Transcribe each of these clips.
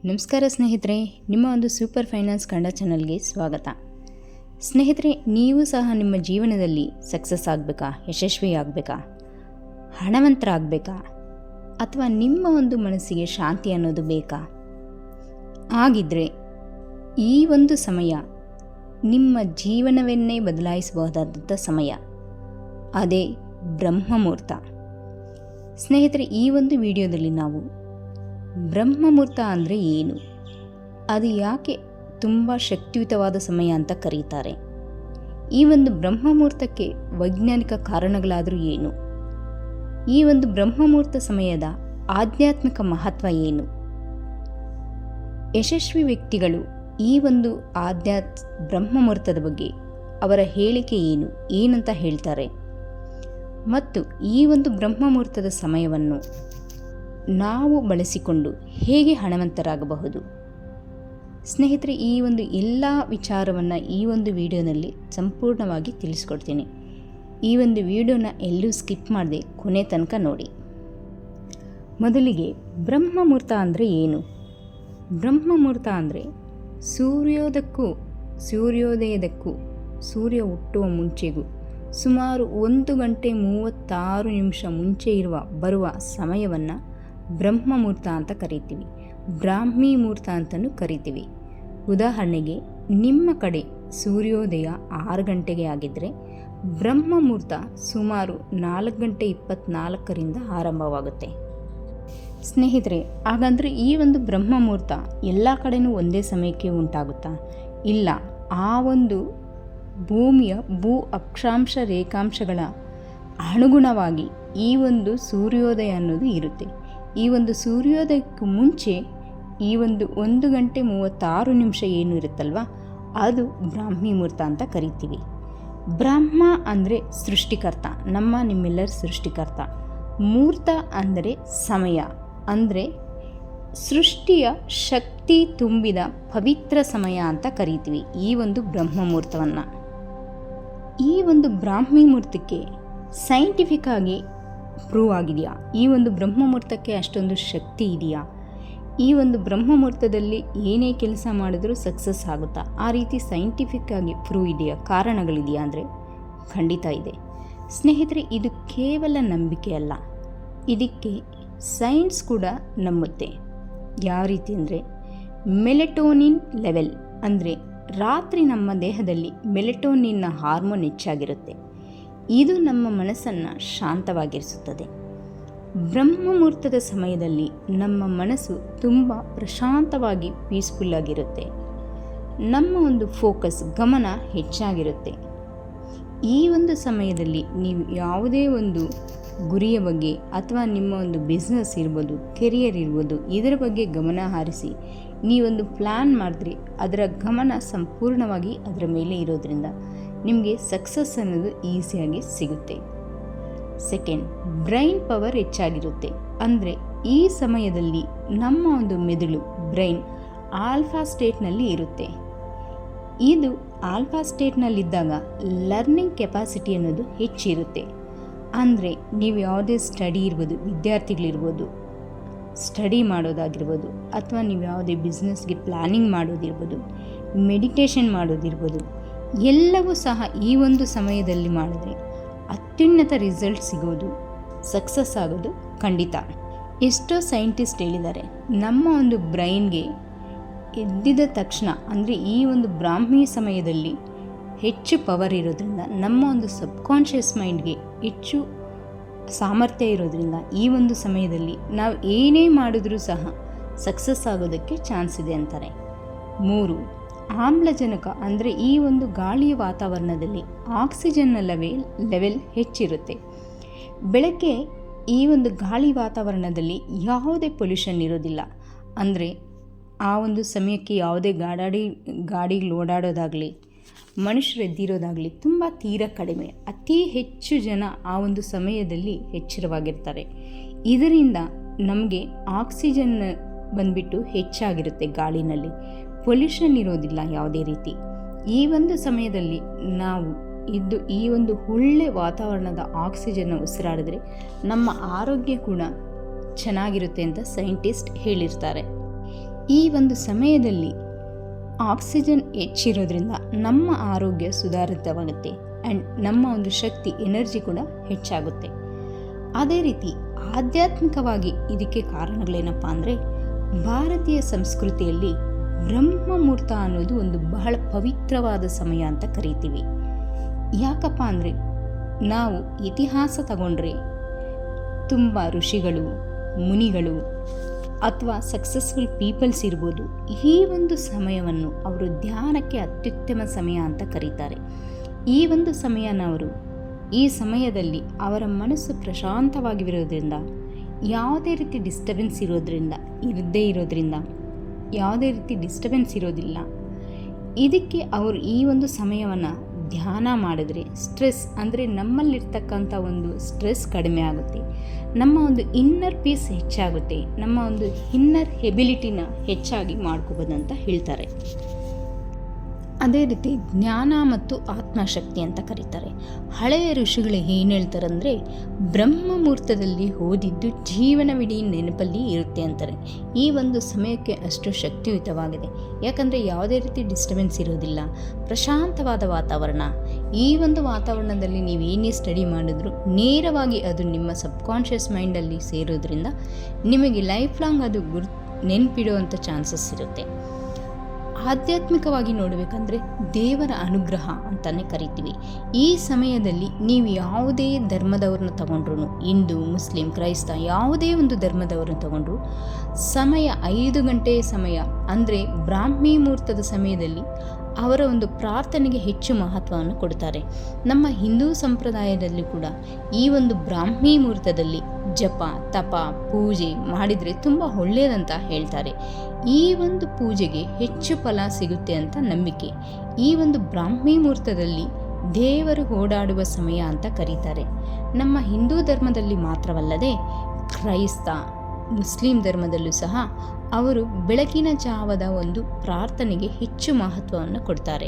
ನಮಸ್ಕಾರ ಸ್ನೇಹಿತರೆ, ನಿಮ್ಮ ಒಂದು ಸೂಪರ್ ಫೈನಾನ್ಸ್ ಕನ್ನಡ ಚಾನಲ್ಗೆ ಸ್ವಾಗತ. ಸ್ನೇಹಿತರೆ, ನೀವು ಸಹ ನಿಮ್ಮ ಜೀವನದಲ್ಲಿ ಸಕ್ಸಸ್ ಆಗಬೇಕಾ, ಯಶಸ್ವಿ ಆಗಬೇಕಾ, ಹಣವಂತರಾಗಬೇಕಾ, ಅಥವಾ ನಿಮ್ಮ ಒಂದು ಮನಸ್ಸಿಗೆ ಶಾಂತಿ ಅನ್ನೋದು ಬೇಕಾ? ಹಾಗಿದ್ರೆ ಈ ಒಂದು ಸಮಯ ನಿಮ್ಮ ಜೀವನವನ್ನೇ ಬದಲಾಯಿಸಬಹುದಾದಂಥ ಸಮಯ, ಅದೇ ಬ್ರಹ್ಮಮುಹೂರ್ತ. ಸ್ನೇಹಿತರೆ, ಈ ಒಂದು ವಿಡಿಯೋದಲ್ಲಿ ನಾವು ಬ್ರಹ್ಮಮುಹೂರ್ತ ಅಂದರೆ ಏನು, ಅದು ಯಾಕೆ ತುಂಬ ಶಕ್ತಿಯುತವಾದ ಸಮಯ ಅಂತ ಕರೀತಾರೆ, ಈ ಒಂದು ಬ್ರಹ್ಮಮುಹೂರ್ತಕ್ಕೆ ವೈಜ್ಞಾನಿಕ ಕಾರಣಗಳಾದರೂ ಏನು, ಈ ಒಂದು ಬ್ರಹ್ಮಮುಹೂರ್ತ ಸಮಯದ ಆಧ್ಯಾತ್ಮಿಕ ಮಹತ್ವ ಏನು, ಯಶಸ್ವಿ ವ್ಯಕ್ತಿಗಳು ಈ ಒಂದು ಬ್ರಹ್ಮಮುಹೂರ್ತದ ಬಗ್ಗೆ ಅವರ ಹೇಳಿಕೆ ಏನಂತ ಹೇಳ್ತಾರೆ, ಮತ್ತು ಈ ಒಂದು ಬ್ರಹ್ಮಮುಹೂರ್ತದ ಸಮಯವನ್ನು ನಾವು ಬಳಸಿಕೊಂಡು ಹೇಗೆ ಹಣವಂತರಾಗಬಹುದು. ಸ್ನೇಹಿತರೆ, ಈ ಒಂದು ಎಲ್ಲ ವಿಚಾರವನ್ನು ಈ ಒಂದು ವಿಡಿಯೋನಲ್ಲಿ ಸಂಪೂರ್ಣವಾಗಿ ತಿಳಿಸ್ಕೊಡ್ತೀನಿ. ಈ ಒಂದು ವಿಡಿಯೋನ ಎಲ್ಲೂ ಸ್ಕಿಪ್ ಮಾಡದೆ ಕೊನೆ ತನಕ ನೋಡಿ. ಮೊದಲಿಗೆ ಬ್ರಹ್ಮಮುಹೂರ್ತ ಅಂದರೆ ಏನು? ಬ್ರಹ್ಮಮುಹೂರ್ತ ಅಂದರೆ ಸೂರ್ಯೋದಯದಕ್ಕೂ ಸೂರ್ಯ ಹುಟ್ಟುವ ಮುಂಚೆಗೂ ಸುಮಾರು 1 ಗಂಟೆ 36 ನಿಮಿಷ ಮುಂಚೆ ಬರುವ ಸಮಯವನ್ನು ಬ್ರಹ್ಮಮುಹೂರ್ತ ಅಂತ ಕರಿತೀವಿ, ಬ್ರಾಹ್ಮಿ ಮುಹೂರ್ತ ಅಂತಲೂ ಕರಿತೀವಿ. ಉದಾಹರಣೆಗೆ, ನಿಮ್ಮ ಕಡೆ ಸೂರ್ಯೋದಯ 6 ಗಂಟೆಗೆ ಆಗಿದ್ದರೆ ಬ್ರಹ್ಮಮುಹೂರ್ತ ಸುಮಾರು 4 ಗಂಟೆ 24ರಿಂದ ಆರಂಭವಾಗುತ್ತೆ. ಸ್ನೇಹಿತರೆ, ಹಾಗಂದರೆ ಈ ಒಂದು ಬ್ರಹ್ಮಮುಹೂರ್ತ ಎಲ್ಲ ಕಡೆಯೂ ಒಂದೇ ಸಮಯಕ್ಕೆ ಉಂಟಾಗುತ್ತಾ? ಇಲ್ಲ. ಆ ಒಂದು ಭೂಮಿಯ ಭೂ ಅಕ್ಷಾಂಶ ರೇಖಾಂಶಗಳ ಅನುಗುಣವಾಗಿ ಈ ಒಂದು ಸೂರ್ಯೋದಯ ಅನ್ನೋದು ಇರುತ್ತೆ. ಈ ಒಂದು ಸೂರ್ಯೋದಯಕ್ಕೂ ಮುಂಚೆ ಈ ಒಂದು 1 ಗಂಟೆ 36 ನಿಮಿಷ ಏನು ಇರುತ್ತಲ್ವ, ಅದು ಬ್ರಾಹ್ಮಿ ಮುಹೂರ್ತ ಅಂತ ಕರಿತೀವಿ. ಬ್ರಹ್ಮ ಅಂದರೆ ಸೃಷ್ಟಿಕರ್ತ, ನಿಮ್ಮೆಲ್ಲರ ಸೃಷ್ಟಿಕರ್ತ. ಮುಹೂರ್ತ ಅಂದರೆ ಸಮಯ, ಅಂದರೆ ಸೃಷ್ಟಿಯ ಶಕ್ತಿ ತುಂಬಿದ ಪವಿತ್ರ ಸಮಯ ಅಂತ ಕರಿತೀವಿ ಈ ಒಂದು ಬ್ರಹ್ಮಮುಹೂರ್ತವನ್ನು. ಈ ಒಂದು ಬ್ರಾಹ್ಮಿ ಮುಹೂರ್ತಕ್ಕೆ ಸೈಂಟಿಫಿಕ್ ಆಗಿ ಪ್ರೂವ್ ಆಗಿದೆಯಾ? ಈ ಒಂದು ಬ್ರಹ್ಮಮುಹೂರ್ತಕ್ಕೆ ಅಷ್ಟೊಂದು ಶಕ್ತಿ ಇದೆಯಾ? ಈ ಒಂದು ಬ್ರಹ್ಮಮುಹೂರ್ತದಲ್ಲಿ ಏನೇ ಕೆಲಸ ಮಾಡಿದ್ರೂ ಸಕ್ಸಸ್ ಆಗುತ್ತಾ? ಆ ರೀತಿ ಸೈಂಟಿಫಿಕ್ ಆಗಿ ಪ್ರೂವ್ ಇದೆಯಾ, ಕಾರಣಗಳಿದೆಯಾ ಅಂದರೆ ಖಂಡಿತ ಇದೆ. ಸ್ನೇಹಿತರೆ, ಇದು ಕೇವಲ ನಂಬಿಕೆ ಅಲ್ಲ, ಇದಕ್ಕೆ ಸೈನ್ಸ್ ಕೂಡ ನಂಬುತ್ತೆ. ಯಾವ ರೀತಿ ಅಂದರೆ, ಮೆಲೆಟೋನಿನ್ ಲೆವೆಲ್ ಅಂದರೆ ರಾತ್ರಿ ನಮ್ಮ ದೇಹದಲ್ಲಿ ಮೆಲೆಟೋನಿನ್ನ ಹಾರ್ಮೋನ್ ಹೆಚ್ಚಾಗಿರುತ್ತೆ. ಇದು ನಮ್ಮ ಮನಸ್ಸನ್ನು ಶಾಂತವಾಗಿರಿಸುತ್ತದೆ. ಬ್ರಹ್ಮಮುಹೂರ್ತದ ಸಮಯದಲ್ಲಿ ನಮ್ಮ ಮನಸ್ಸು ತುಂಬ ಪ್ರಶಾಂತವಾಗಿ ಪೀಸ್ಫುಲ್ಲಾಗಿರುತ್ತೆ. ನಮ್ಮ ಒಂದು ಫೋಕಸ್, ಗಮನ ಹೆಚ್ಚಾಗಿರುತ್ತೆ. ಈ ಒಂದು ಸಮಯದಲ್ಲಿ ನೀವು ಯಾವುದೇ ಒಂದು ಗುರಿಯ ಬಗ್ಗೆ ಅಥವಾ ನಿಮ್ಮ ಒಂದು ಬಿಸ್ನೆಸ್ ಇರ್ಬೋದು, ಕೆರಿಯರ್ ಇರ್ಬೋದು, ಇದರ ಬಗ್ಗೆ ಗಮನ ಹರಿಸಿ ನೀವೊಂದು ಪ್ಲ್ಯಾನ್ ಮಾಡಿದ್ರೆ ಅದರ ಗಮನ ಸಂಪೂರ್ಣವಾಗಿ ಅದರ ಮೇಲೆ ಇರೋದ್ರಿಂದ ನಿಮಗೆ ಸಕ್ಸಸ್ ಅನ್ನೋದು ಈಸಿಯಾಗಿ ಸಿಗುತ್ತೆ. ಸೆಕೆಂಡ್, ಬ್ರೈನ್ ಪವರ್ ಹೆಚ್ಚಾಗಿರುತ್ತೆ. ಅಂದರೆ ಈ ಸಮಯದಲ್ಲಿ ನಮ್ಮ ಒಂದು ಮೆದುಳು, ಬ್ರೈನ್ ಆಲ್ಫಾ ಸ್ಟೇಟ್ನಲ್ಲಿ ಇರುತ್ತೆ. ಇದು ಆಲ್ಫಾ ಸ್ಟೇಟ್ನಲ್ಲಿದ್ದಾಗ ಲರ್ನಿಂಗ್ ಕೆಪಾಸಿಟಿ ಅನ್ನೋದು ಹೆಚ್ಚಿರುತ್ತೆ. ಅಂದರೆ ನೀವು ಯಾವುದೇ ಸ್ಟಡಿ ಇರ್ಬೋದು, ವಿದ್ಯಾರ್ಥಿಗಳಿರ್ಬೋದು, ಸ್ಟಡಿ ಮಾಡೋದಾಗಿರ್ಬೋದು, ಅಥವಾ ನೀವು ಯಾವುದೇ ಬಿಸ್ನೆಸ್ಗೆ ಪ್ಲ್ಯಾನಿಂಗ್ ಮಾಡೋದಿರ್ಬೋದು, ಮೆಡಿಟೇಷನ್ ಮಾಡೋದಿರ್ಬೋದು, ಎಲ್ಲವೂ ಸಹ ಈ ಒಂದು ಸಮಯದಲ್ಲಿ ಮಾಡಿದ್ರೆ ಅತ್ಯುನ್ನತ ರಿಸಲ್ಟ್ ಸಿಗೋದು, ಸಕ್ಸಸ್ ಆಗೋದು ಖಂಡಿತ. ಎಷ್ಟೋ ಸೈಂಟಿಸ್ಟ್ ಹೇಳಿದ್ದಾರೆ, ನಮ್ಮ ಒಂದು ಬ್ರೈನ್ಗೆ ಎದ್ದಿದ ತಕ್ಷಣ, ಅಂದರೆ ಈ ಒಂದು ಬ್ರಾಹ್ಮಿ ಸಮಯದಲ್ಲಿ ಹೆಚ್ಚು ಪವರ್ ಇರೋದ್ರಿಂದ, ನಮ್ಮ ಒಂದು ಸಬ್ಕಾನ್ಷಿಯಸ್ ಮೈಂಡ್ಗೆ ಹೆಚ್ಚು ಸಾಮರ್ಥ್ಯ ಇರೋದ್ರಿಂದ ಈ ಒಂದು ಸಮಯದಲ್ಲಿ ನಾವು ಏನೇ ಮಾಡಿದ್ರೂ ಸಹ ಸಕ್ಸಸ್ ಆಗೋದಕ್ಕೆ ಚಾನ್ಸ್ ಇದೆ ಅಂತಾರೆ. 3, ಆಮ್ಲಜನಕ ಅಂದರೆ ಈ ಒಂದು ಗಾಳಿಯ ವಾತಾವರಣದಲ್ಲಿ ಆಕ್ಸಿಜನ್ನ ಲೆವೆಲ್ ಹೆಚ್ಚಿರುತ್ತೆ. ಬೆಳಗ್ಗೆ ಈ ಒಂದು ಗಾಳಿ ವಾತಾವರಣದಲ್ಲಿ ಯಾವುದೇ ಪೊಲ್ಯೂಷನ್ ಇರೋದಿಲ್ಲ. ಅಂದರೆ ಆ ಒಂದು ಸಮಯಕ್ಕೆ ಯಾವುದೇ ಗಾಡಿಗಳು ಓಡಾಡೋದಾಗಲಿ, ಮನುಷ್ಯರು ಎದ್ದಿರೋದಾಗಲಿ ತುಂಬ ತೀರಾ ಕಡಿಮೆ. ಅತಿ ಹೆಚ್ಚು ಜನ ಆ ಒಂದು ಸಮಯದಲ್ಲಿ ಎಚ್ಚರವಾಗಿರ್ತಾರೆ. ಇದರಿಂದ ನಮಗೆ ಆಕ್ಸಿಜನ್ ಬಂದ್ಬಿಟ್ಟು ಹೆಚ್ಚಾಗಿರುತ್ತೆ, ಗಾಳಿನಲ್ಲಿ ಪೊಲ್ಯೂಷನ್ ಇರೋದಿಲ್ಲ ಯಾವುದೇ ರೀತಿ. ಈ ಒಂದು ಸಮಯದಲ್ಲಿ ನಾವು ಈ ಒಂದು ಒಳ್ಳೆ ವಾತಾವರಣದ ಆಕ್ಸಿಜನ್ನ ಉಸಿರಾಡಿದ್ರೆ ನಮ್ಮ ಆರೋಗ್ಯ ಕೂಡ ಚೆನ್ನಾಗಿರುತ್ತೆ ಅಂತ ಸೈಂಟಿಸ್ಟ್ ಹೇಳಿರ್ತಾರೆ. ಈ ಒಂದು ಸಮಯದಲ್ಲಿ ಆಕ್ಸಿಜನ್ ಹೆಚ್ಚಿರೋದ್ರಿಂದ ನಮ್ಮ ಆರೋಗ್ಯ ಸುಧಾರಿತವಾಗುತ್ತೆ ಆ್ಯಂಡ್ ನಮ್ಮ ಒಂದು ಶಕ್ತಿ ಎನರ್ಜಿ ಕೂಡ ಹೆಚ್ಚಾಗುತ್ತೆ. ಅದೇ ರೀತಿ ಆಧ್ಯಾತ್ಮಿಕವಾಗಿ ಇದಕ್ಕೆ ಕಾರಣಗಳೇನಪ್ಪ ಅಂದರೆ, ಭಾರತೀಯ ಸಂಸ್ಕೃತಿಯಲ್ಲಿ ಬ್ರಹ್ಮ ಮುಹೂರ್ತ ಅನ್ನೋದು ಒಂದು ಬಹಳ ಪವಿತ್ರವಾದ ಸಮಯ ಅಂತ ಕರಿತೀವಿ. ಯಾಕಪ್ಪ ಅಂದರೆ, ನಾವು ಇತಿಹಾಸ ತಗೊಂಡ್ರೆ ತುಂಬ ಋಷಿಗಳು, ಮುನಿಗಳು ಅಥವಾ ಸಕ್ಸಸ್ಫುಲ್ ಪೀಪಲ್ಸ್ ಇರ್ಬೋದು, ಈ ಒಂದು ಸಮಯವನ್ನು ಅವರು ಧ್ಯಾನಕ್ಕೆ ಅತ್ಯುತ್ತಮ ಸಮಯ ಅಂತ ಕರೀತಾರೆ. ಈ ಒಂದು ಈ ಸಮಯದಲ್ಲಿ ಅವರ ಮನಸ್ಸು ಪ್ರಶಾಂತವಾಗಿರೋದ್ರಿಂದ, ಯಾವುದೇ ರೀತಿ ಡಿಸ್ಟರ್ಬೆನ್ಸ್ ಇರೋದಿಲ್ಲ. ಇದಕ್ಕೆ ಅವರು ಈ ಒಂದು ಸಮಯವನ್ನು ಧ್ಯಾನ ಮಾಡಿದ್ರೆ ಸ್ಟ್ರೆಸ್ ಅಂದರೆ ನಮ್ಮಲ್ಲಿರ್ತಕ್ಕಂಥ ಒಂದು ಸ್ಟ್ರೆಸ್ ಕಡಿಮೆ ಆಗುತ್ತೆ, ನಮ್ಮ ಒಂದು ಇನ್ನರ್ ಪೀಸ್ ಹೆಚ್ಚಾಗುತ್ತೆ, ನಮ್ಮ ಒಂದು ಇನ್ನರ್ ಎಬಿಲಿಟಿನ ಹೆಚ್ಚಾಗಿ ಮಾಡ್ಕೋಬೋದು ಅಂತ ಹೇಳ್ತಾರೆ. ಅದೇ ರೀತಿ ಜ್ಞಾನ ಮತ್ತು ಆತ್ಮಶಕ್ತಿ ಅಂತ ಕರೀತಾರೆ. ಹಳೆಯ ಋಷಿಗಳು ಏನು ಹೇಳ್ತಾರಂದರೆ, ಬ್ರಹ್ಮ ಮುಹೂರ್ತದಲ್ಲಿ ಓದಿದ್ದು ಜೀವನವಿಡೀ ನೆನಪಲ್ಲಿ ಇರುತ್ತೆ ಅಂತಾರೆ. ಈ ಒಂದು ಸಮಯಕ್ಕೆ ಅಷ್ಟು ಶಕ್ತಿಯುತವಾಗಿದೆ. ಯಾಕಂದರೆ ಯಾವುದೇ ರೀತಿ ಡಿಸ್ಟರ್ಬೆನ್ಸ್ ಇರೋದಿಲ್ಲ, ಪ್ರಶಾಂತವಾದ ವಾತಾವರಣ. ಈ ಒಂದು ವಾತಾವರಣದಲ್ಲಿ ನೀವು ಏನೇ ಸ್ಟಡಿ ಮಾಡಿದ್ರು ನೇರವಾಗಿ ಅದು ನಿಮ್ಮ ಸಬ್ಕಾನ್ಷಿಯಸ್ ಮೈಂಡಲ್ಲಿ ಸೇರೋದ್ರಿಂದ ನಿಮಗೆ ಲೈಫ್ ಲಾಂಗ್ ಅದು ನೆನಪಿಡುವಂಥ ಚಾನ್ಸಸ್ ಇರುತ್ತೆ. ಆಧ್ಯಾತ್ಮಿಕವಾಗಿ ನೋಡಬೇಕಂದ್ರೆ ದೇವರ ಅನುಗ್ರಹ ಅಂತಲೇ ಕರಿತೀವಿ. ಈ ಸಮಯದಲ್ಲಿ ನೀವು ಯಾವುದೇ ಧರ್ಮದವ್ರನ್ನ ತಗೊಂಡ್ರು, ಹಿಂದೂ, ಮುಸ್ಲಿಂ, ಕ್ರೈಸ್ತ, ಯಾವುದೇ ಒಂದು ಧರ್ಮದವ್ರನ್ನ ತಗೊಂಡ್ರು, ಸಮಯ 5 ಗಂಟೆಯ ಸಮಯ ಅಂದರೆ ಬ್ರಾಹ್ಮಿ ಮುಹೂರ್ತದ ಸಮಯದಲ್ಲಿ ಅವರ ಒಂದು ಪ್ರಾರ್ಥನೆಗೆ ಹೆಚ್ಚು ಮಹತ್ವವನ್ನು ಕೊಡ್ತಾರೆ. ನಮ್ಮ ಹಿಂದೂ ಸಂಪ್ರದಾಯದಲ್ಲಿ ಕೂಡ ಈ ಒಂದು ಬ್ರಾಹ್ಮಿ ಮುಹೂರ್ತದಲ್ಲಿ ಜಪ, ತಪ, ಪೂಜೆ ಮಾಡಿದರೆ ತುಂಬ ಒಳ್ಳೆಯದಂತ ಹೇಳ್ತಾರೆ. ಈ ಒಂದು ಪೂಜೆಗೆ ಹೆಚ್ಚು ಫಲ ಸಿಗುತ್ತೆ ಅಂತ ನಂಬಿಕೆ. ಈ ಒಂದು ಬ್ರಾಹ್ಮಿ ಮುಹೂರ್ತದಲ್ಲಿ ದೇವರು ಓಡಾಡುವ ಸಮಯ ಅಂತ ಕರೀತಾರೆ. ನಮ್ಮ ಹಿಂದೂ ಧರ್ಮದಲ್ಲಿ ಮಾತ್ರವಲ್ಲದೆ ಕ್ರೈಸ್ತ, ಮುಸ್ಲಿಂ ಧರ್ಮದಲ್ಲೂ ಸಹ ಅವರು ಬೆಳಗಿನ ಜಾವದ ಒಂದು ಪ್ರಾರ್ಥನೆಗೆ ಹೆಚ್ಚು ಮಹತ್ವವನ್ನು ಕೊಡ್ತಾರೆ.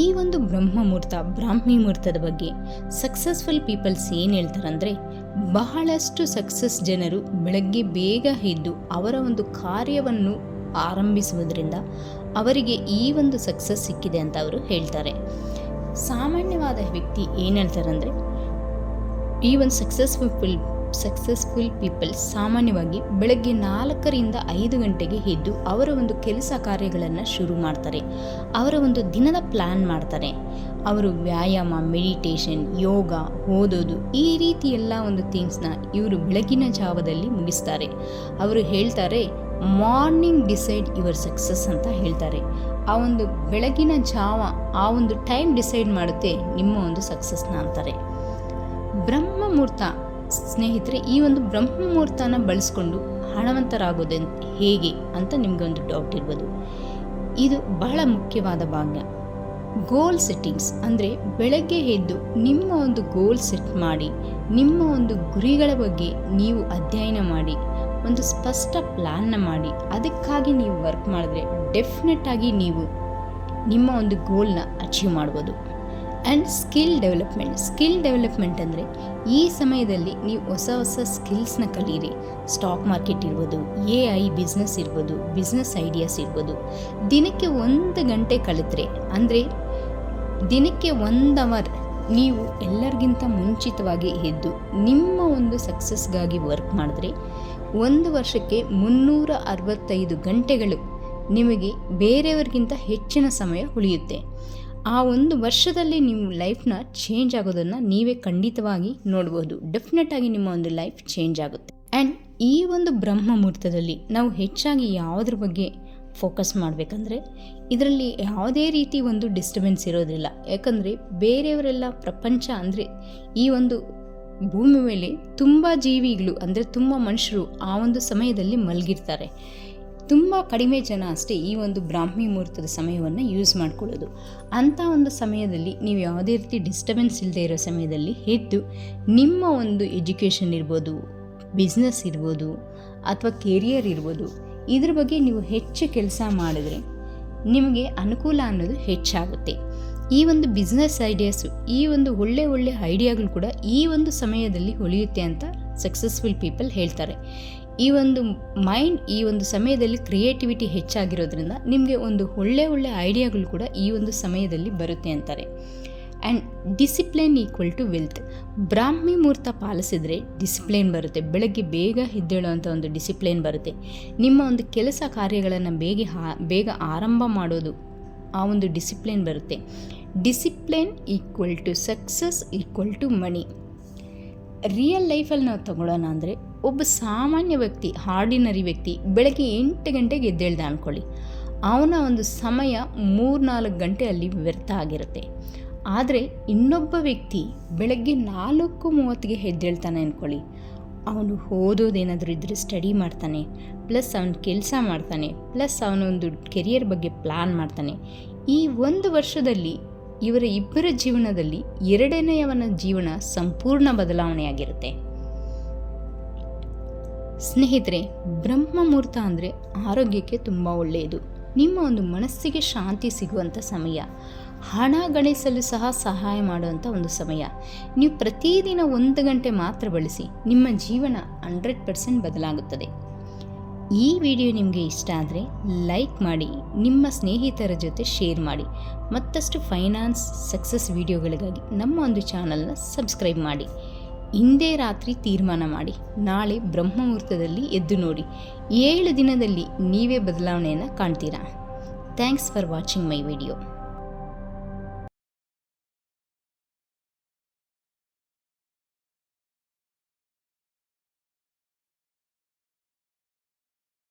ಈ ಒಂದು ಬ್ರಾಹ್ಮಿ ಮುಹೂರ್ತದ ಬಗ್ಗೆ ಸಕ್ಸಸ್ಫುಲ್ ಪೀಪಲ್ಸ್ ಏನು ಹೇಳ್ತಾರಂದರೆ, ಬಹಳಷ್ಟು ಸಕ್ಸಸ್ ಜನರು ಬೆಳಗ್ಗೆ ಬೇಗ ಎದ್ದು ಅವರ ಒಂದು ಕಾರ್ಯವನ್ನು ಆರಂಭಿಸುವುದರಿಂದ ಅವರಿಗೆ ಈ ಒಂದು ಸಕ್ಸಸ್ ಸಿಕ್ಕಿದೆ ಅಂತ ಅವರು ಹೇಳ್ತಾರೆ. ಸಾಮಾನ್ಯವಾದ ವ್ಯಕ್ತಿ ಏನು ಹೇಳ್ತಾರಂದರೆ, ಈ ಒಂದು ಸಕ್ಸಸ್ಫುಲ್ ಪೀಪಲ್ಸ್ ಸಾಮಾನ್ಯವಾಗಿ ಬೆಳಗ್ಗೆ 4ರಿಂದ 5 ಗಂಟೆಗೆ ಎದ್ದು ಅವರ ಒಂದು ಕೆಲಸ ಕಾರ್ಯಗಳನ್ನು ಶುರು ಮಾಡ್ತಾರೆ. ಅವರ ಒಂದು ದಿನದ ಪ್ಲ್ಯಾನ್ ಮಾಡ್ತಾರೆ. ಅವರು ವ್ಯಾಯಾಮ, ಮೆಡಿಟೇಷನ್, ಯೋಗ, ಓದೋದು, ಈ ರೀತಿ ಎಲ್ಲ ಒಂದು ಥಿಂಗ್ಸ್ನ ಇವರು ಬೆಳಗಿನ ಜಾವದಲ್ಲಿ ಮುಗಿಸ್ತಾರೆ. ಅವರು ಹೇಳ್ತಾರೆ, ಮಾರ್ನಿಂಗ್ ಡಿಸೈಡ್ ಯುವರ್ ಸಕ್ಸಸ್ ಅಂತ ಹೇಳ್ತಾರೆ. ಆ ಒಂದು ಬೆಳಗಿನ ಜಾವ, ಆ ಒಂದು ಟೈಮ್ ಡಿಸೈಡ್ ಮಾಡುತ್ತೆ ನಿಮ್ಮ ಒಂದು ಸಕ್ಸಸ್ನ ಅಂತಾರೆ. ಬ್ರಹ್ಮ ಮುಹೂರ್ತ ಸ್ನೇಹಿತರೆ, ಈ ಒಂದು ಬ್ರಹ್ಮ ಮುಹೂರ್ತನ ಬಳಸ್ಕೊಂಡು ಹಣವಂತರಾಗೋದು ಹೇಗೆ ಅಂತ ನಿಮಗೊಂದು ಡೌಟ್ ಇರ್ಬೋದು. ಇದು ಬಹಳ ಮುಖ್ಯವಾದ ಭಾಗ. ಗೋಲ್ ಸೆಟ್ಟಿಂಗ್ಸ್ ಅಂದರೆ ಬೆಳಗ್ಗೆ ಎದ್ದು ನಿಮ್ಮ ಒಂದು ಗೋಲ್ ಸೆಟ್ ಮಾಡಿ, ನಿಮ್ಮ ಒಂದು ಗುರಿಗಳ ಬಗ್ಗೆ ನೀವು ಅಧ್ಯಯನ ಮಾಡಿ, ಒಂದು ಸ್ಪಷ್ಟ ಪ್ಲ್ಯಾನ್ನ ಮಾಡಿ ಅದಕ್ಕಾಗಿ ನೀವು ವರ್ಕ್ ಮಾಡಿದ್ರೆ ಡೆಫಿನೆಟ್ ಆಗಿ ನೀವು ನಿಮ್ಮ ಒಂದು ಗೋಲ್ನ ಅಚೀವ್ ಮಾಡ್ಬೋದು. ಆ್ಯಂಡ್ ಸ್ಕಿಲ್ ಡೆವಲಪ್ಮೆಂಟ್ ಅಂದರೆ ಈ ಸಮಯದಲ್ಲಿ ನೀವು ಹೊಸ ಸ್ಕಿಲ್ಸ್ನ ಕಲೀರಿ. ಸ್ಟಾಕ್ ಮಾರ್ಕೆಟ್ ಇರ್ಬೋದು, AI ಬಿಸ್ನೆಸ್ ಇರ್ಬೋದು, ಬಿಸ್ನೆಸ್ ಐಡಿಯಾಸ್ ಇರ್ಬೋದು. ದಿನಕ್ಕೆ 1 ಗಂಟೆ ಕಲಿತ್ರೆ ಅಂದರೆ ದಿನಕ್ಕೆ 1 ಅವರ್ ನೀವು ಎಲ್ಲರಿಗಿಂತ ಮುಂಚಿತವಾಗಿ ಎದ್ದು ನಿಮ್ಮ ಒಂದು ಸಕ್ಸಸ್ಗಾಗಿ ವರ್ಕ್ ಮಾಡಿದ್ರೆ 1 ವರ್ಷಕ್ಕೆ 365 ಗಂಟೆಗಳು ನಿಮಗೆ ಬೇರೆಯವರಿಗಿಂತ ಹೆಚ್ಚಿನ ಸಮಯ ಉಳಿಯುತ್ತೆ. ಆ 1 ವರ್ಷದಲ್ಲಿ ನಿಮ್ಮ ಲೈಫ್ನ ಚೇಂಜ್ ಆಗೋದನ್ನು ನೀವೇ ಖಂಡಿತವಾಗಿ ನೋಡ್ಬೋದು. ಡೆಫಿನೆಟಾಗಿ ನಿಮ್ಮ ಒಂದು ಲೈಫ್ ಚೇಂಜ್ ಆಗುತ್ತೆ. ಆ್ಯಂಡ್ ಈ ಒಂದು ಬ್ರಹ್ಮ ಮುಹೂರ್ತದಲ್ಲಿ ನಾವು ಹೆಚ್ಚಾಗಿ ಯಾವುದ್ರ ಬಗ್ಗೆ ಫೋಕಸ್ ಮಾಡಬೇಕಂದ್ರೆ, ಇದರಲ್ಲಿ ಯಾವುದೇ ರೀತಿ ಒಂದು ಡಿಸ್ಟರ್ಬೆನ್ಸ್ ಇರೋದಿಲ್ಲ. ಯಾಕಂದರೆ ಬೇರೆಯವರೆಲ್ಲ ಪ್ರಪಂಚ ಅಂದರೆ ಈ ಒಂದು ಭೂಮಿ ಮೇಲೆ ತುಂಬ ಜೀವಿಗಳು ಅಂದರೆ ತುಂಬ ಮನುಷ್ಯರು ಆ ಒಂದು ಸಮಯದಲ್ಲಿ ಮಲಗಿರ್ತಾರೆ. ತುಂಬ ಕಡಿಮೆ ಜನ ಅಷ್ಟೇ ಈ ಒಂದು ಬ್ರಾಹ್ಮಿ ಮುಹೂರ್ತದ ಸಮಯವನ್ನು ಯೂಸ್ ಮಾಡ್ಕೊಳ್ಳೋದು. ಅಂಥ ಒಂದು ಸಮಯದಲ್ಲಿ ನೀವು ಯಾವುದೇ ರೀತಿ ಡಿಸ್ಟರ್ಬೆನ್ಸ್ ಇಲ್ಲದೆ ಇರೋ ಸಮಯದಲ್ಲಿ ಎದ್ದು ನಿಮ್ಮ ಒಂದು ಎಜುಕೇಷನ್ ಇರ್ಬೋದು, ಬಿಸ್ನೆಸ್ ಇರ್ಬೋದು ಅಥವಾ ಕೆರಿಯರ್ ಇರ್ಬೋದು, ಇದ್ರ ಬಗ್ಗೆ ನೀವು ಹೆಚ್ಚು ಕೆಲಸ ಮಾಡಿದ್ರೆ ನಿಮಗೆ ಅನುಕೂಲ ಅನ್ನೋದು ಹೆಚ್ಚಾಗುತ್ತೆ. ಈ ಒಂದು ಬಿಸ್ನೆಸ್ ಐಡಿಯಾಸು, ಈ ಒಂದು ಒಳ್ಳೆ ಐಡಿಯಾಗಳು ಕೂಡ ಈ ಒಂದು ಸಮಯದಲ್ಲಿ ಹೊಳೆಯುತ್ತೆ ಅಂತ ಸಕ್ಸಸ್ಫುಲ್ ಪೀಪಲ್ ಹೇಳ್ತಾರೆ. ಈ ಒಂದು ಮೈಂಡ್ ಈ ಒಂದು ಸಮಯದಲ್ಲಿ ಕ್ರಿಯೇಟಿವಿಟಿ ಹೆಚ್ಚಾಗಿರೋದ್ರಿಂದ ನಿಮಗೆ ಒಂದು ಒಳ್ಳೆ ಐಡಿಯಾಗಳು ಕೂಡ ಈ ಒಂದು ಸಮಯದಲ್ಲಿ ಬರುತ್ತೆ ಅಂತಾರೆ. And discipline equal to wealth. ಬ್ರಾಹ್ಮಿ ಮುಹೂರ್ತ ಪಾಲಿಸಿದರೆ ಡಿಸಿಪ್ಲಿನ್ ಬರುತ್ತೆ, ಬೆಳಗ್ಗೆ ಬೇಗ ಎದ್ದೇಳುವಂಥ ಒಂದು ಡಿಸಿಪ್ಲಿನ್ ಬರುತ್ತೆ. ನಿಮ್ಮ ಒಂದು ಕೆಲಸ ಕಾರ್ಯಗಳನ್ನು ಬೇಗ ಆರಂಭ ಮಾಡೋದು, ಆ ಒಂದು ಡಿಸಿಪ್ಲಿನ್ ಬರುತ್ತೆ. Discipline equal to success equal to money. Real ಲೈಫಲ್ಲಿ ನಾವು ತಗೊಳ್ಳೋಣ ಅಂದರೆ, ಒಬ್ಬ ಸಾಮಾನ್ಯ ವ್ಯಕ್ತಿ, ಆರ್ಡಿನರಿ ವ್ಯಕ್ತಿ ಬೆಳಗ್ಗೆ 8 ಗಂಟೆಗೆ ಎದ್ದೇಳ್ದ ಅಂದ್ಕೊಳ್ಳಿ, ಅವನ ಒಂದು ಸಮಯ 3-4 ಗಂಟೆ ಅಲ್ಲಿ ವ್ಯರ್ಥ ಆಗಿರುತ್ತೆ. ಆದರೆ ಇನ್ನೊಬ್ಬ ವ್ಯಕ್ತಿ ಬೆಳಗ್ಗೆ 4:30ಗೆ ಎದ್ದೇಳ್ತಾನೆ ಅಂದ್ಕೊಳ್ಳಿ, ಅವನು ಓದೋದೇನಾದರೂ ಇದ್ದರೆ ಸ್ಟಡಿ ಮಾಡ್ತಾನೆ, ಪ್ಲಸ್ ಅವನು ಕೆಲಸ ಮಾಡ್ತಾನೆ, ಪ್ಲಸ್ ಅವನೊಂದು ಕೆರಿಯರ್ ಬಗ್ಗೆ ಪ್ಲ್ಯಾನ್ ಮಾಡ್ತಾನೆ. ಈ 1 ವರ್ಷದಲ್ಲಿ ಇವರ ಇಬ್ಬರ ಜೀವನದಲ್ಲಿ 2ನೇಯವನ ಜೀವನ ಸಂಪೂರ್ಣ ಬದಲಾವಣೆಯಾಗಿರುತ್ತೆ. ಸ್ನೇಹಿತರೆ, ಬ್ರಹ್ಮ ಮುಹೂರ್ತ ಅಂದರೆ ಆರೋಗ್ಯಕ್ಕೆ ತುಂಬ ಒಳ್ಳೆಯದು. ನಿಮ್ಮ ಒಂದು ಮನಸ್ಸಿಗೆ ಶಾಂತಿ ಸಿಗುವಂಥ ಸಮಯ, ಹಣ ಗಳಿಸಲು ಸಹ ಸಹಾಯ ಮಾಡುವಂಥ ಒಂದು ಸಮಯ. ನೀವು ಪ್ರತಿದಿನ 1 ಗಂಟೆ ಮಾತ್ರ ಬಳಸಿ, ನಿಮ್ಮ ಜೀವನ 100% ಬದಲಾಗುತ್ತದೆ. ಈ ವಿಡಿಯೋ ನಿಮಗೆ ಇಷ್ಟ ಆದರೆ ಲೈಕ್ ಮಾಡಿ, ನಿಮ್ಮ ಸ್ನೇಹಿತರ ಜೊತೆ ಶೇರ್ ಮಾಡಿ. ಮತ್ತಷ್ಟು ಫೈನಾನ್ಸ್ ಸಕ್ಸಸ್ ವಿಡಿಯೋಗಳಿಗಾಗಿ ನಮ್ಮ ಒಂದು ಚಾನಲ್ನ ಸಬ್ಸ್ಕ್ರೈಬ್ ಮಾಡಿ. ಇಂದೇ ರಾತ್ರಿ ತೀರ್ಮಾನ ಮಾಡಿ, ನಾಳೆ ಬ್ರಹ್ಮ ಮುಹೂರ್ತದಲ್ಲಿ ಎದ್ದು ನೋಡಿ. 7 ದಿನದಲ್ಲಿ ನೀವೇ ಬದಲಾವಣೆಯನ್ನು ಕಾಣ್ತೀರಾ. Thanks for watching my video.